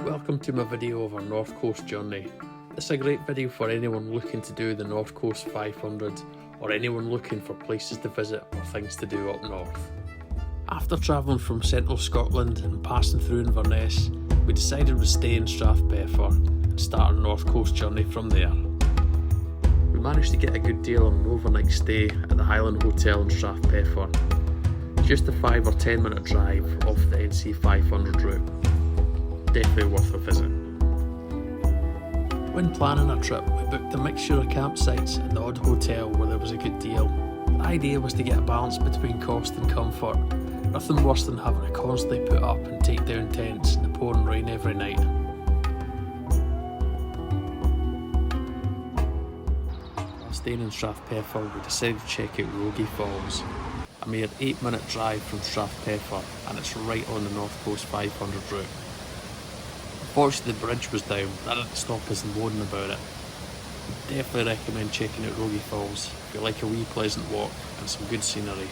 Welcome to my video of our North Coast journey. This is a great video for anyone looking to do the North Coast 500 or anyone looking for places to visit or things to do up north. After travelling from central Scotland and passing through Inverness, we decided we'd stay in Strathpeffer and start our North Coast journey from there. We managed to get a good deal on an overnight stay at the Highland Hotel in Strathpeffer, just a 5 or 10 minute drive off the NC 500 route. Definitely worth a visit. When planning our trip, we booked a mixture of campsites and the odd hotel where there was a good deal. The idea was to get a balance between cost and comfort. Nothing worse than having to constantly put up and take down tents in the pouring rain every night. While staying in Strathpeffer, we decided to check out Rogie Falls, a mere 8-minute drive from Strathpeffer, and it's right on the North Coast 500 route. Unfortunately, the bridge was down, that didn't stop us in moaning about it. Definitely recommend checking out Rogie Falls if you like a wee pleasant walk and some good scenery.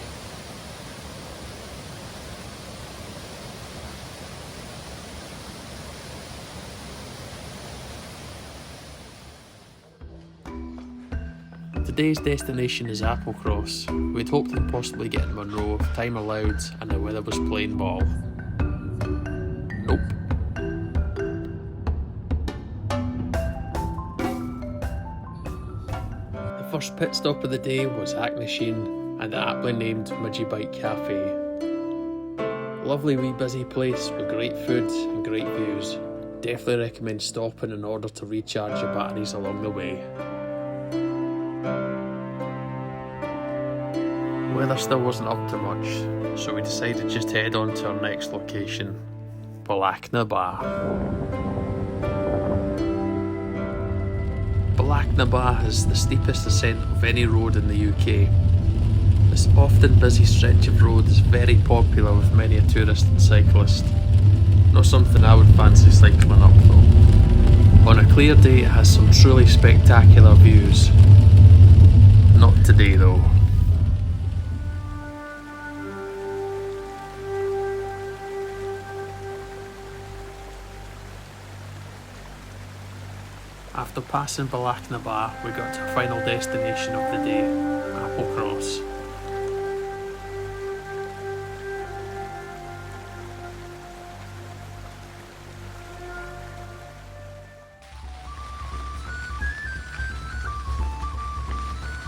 Today's destination is Applecross. We'd hoped to possibly get to Monroe if time allowed and the weather was playing ball. Nope. The first pit stop of the day was Hackney Sheen and the aptly named Midgie Bite Cafe. Lovely wee busy place with great food and great views. Definitely recommend stopping in order to recharge your batteries along the way. Weather still wasn't up to much, so we decided to just head on to our next location, Ballachna is the steepest ascent of any road in the UK. This often busy stretch of road is very popular with many a tourist and cyclist. Not something I would fancy cycling up though. On a clear day it has some truly spectacular views. Not today though. After passing Ballachna, we got to our final destination of the day, Applecross.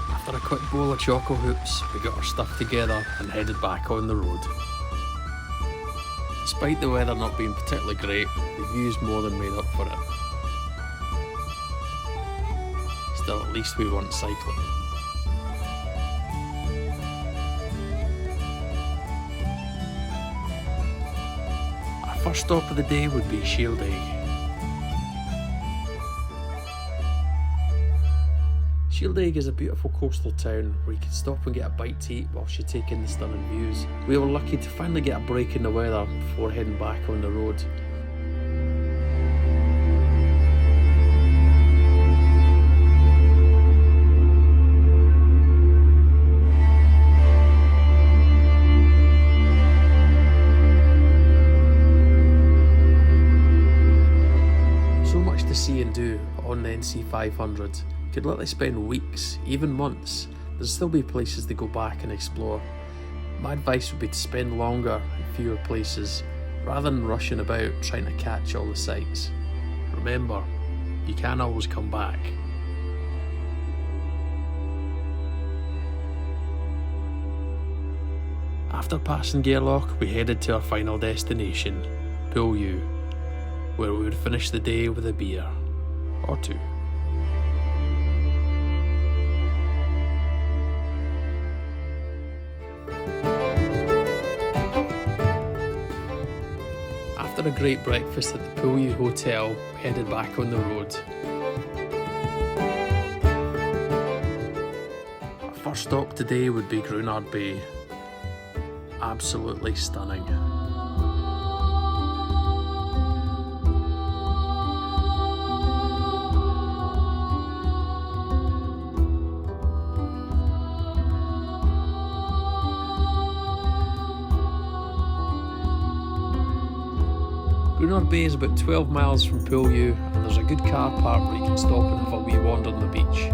After a quick bowl of choco hoops, we got our stuff together and headed back on the road. Despite the weather not being particularly great, the views more than made up for it. Still, at least we weren't cycling. Our first stop of the day would be Shieldaig. Shieldaig is a beautiful coastal town where you can stop and get a bite to eat whilst you take in the stunning views. We were lucky to finally get a break in the weather before heading back on the road. See and do on the NC 500. You could literally spend weeks, even months. There'll still be places to go back and explore. My advice would be to spend longer in fewer places rather than rushing about trying to catch all the sights. Remember, you can always come back. After passing Gairloch, we headed to our final destination, Pool U, where we would finish the day with a beer or two. After a great breakfast at the Pool U Hotel, we headed back on the road. Our first stop today would be Gurnard Bay. Absolutely stunning. Gurnard Bay is about 12 miles from Poolview, and there's a good car park where you can stop and have a wee wander on the beach.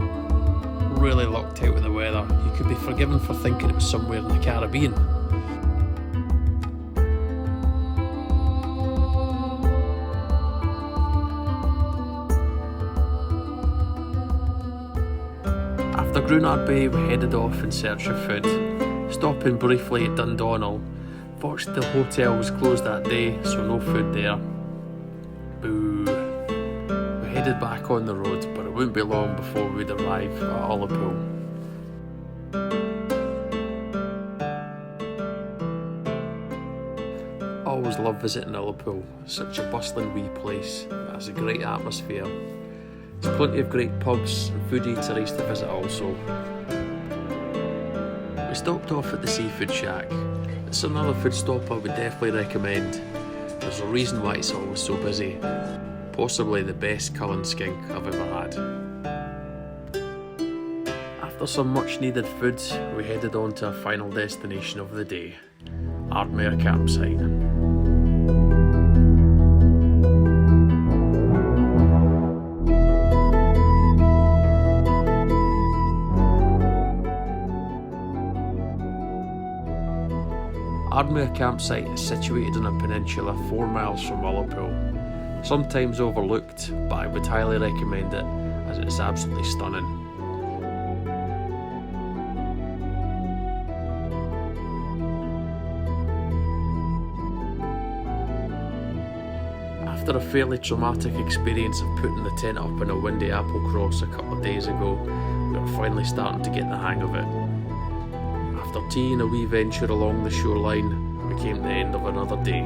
Really lucked out with the weather. You could be forgiven for thinking it was somewhere in the Caribbean. After Gurnard Bay, we headed off in search of food, stopping briefly at Dundonald. Fortunately, the hotel was closed that day, so no food there. Boo. We headed back on the road, but it wouldn't be long before we'd arrive at Ullapool. I always love visiting Ullapool. Such a bustling wee place. It has a great atmosphere. There's plenty of great pubs and food eateries to visit also. We stopped off at the Seafood Shack. It's another food stop I would definitely recommend. There's a reason why it's always so busy. Possibly the best Cullen skink I've ever had. After some much needed food, we headed on to our final destination of the day, Ardmere campsite. Ardmere campsite is situated on a peninsula 4 miles from Ullapool. Sometimes overlooked, but I would highly recommend it as it is absolutely stunning. After a fairly traumatic experience of putting the tent up in a windy apple cross a couple of days ago, we are finally starting to get the hang of it. After tea and a wee venture along the shoreline, it became the end of another day.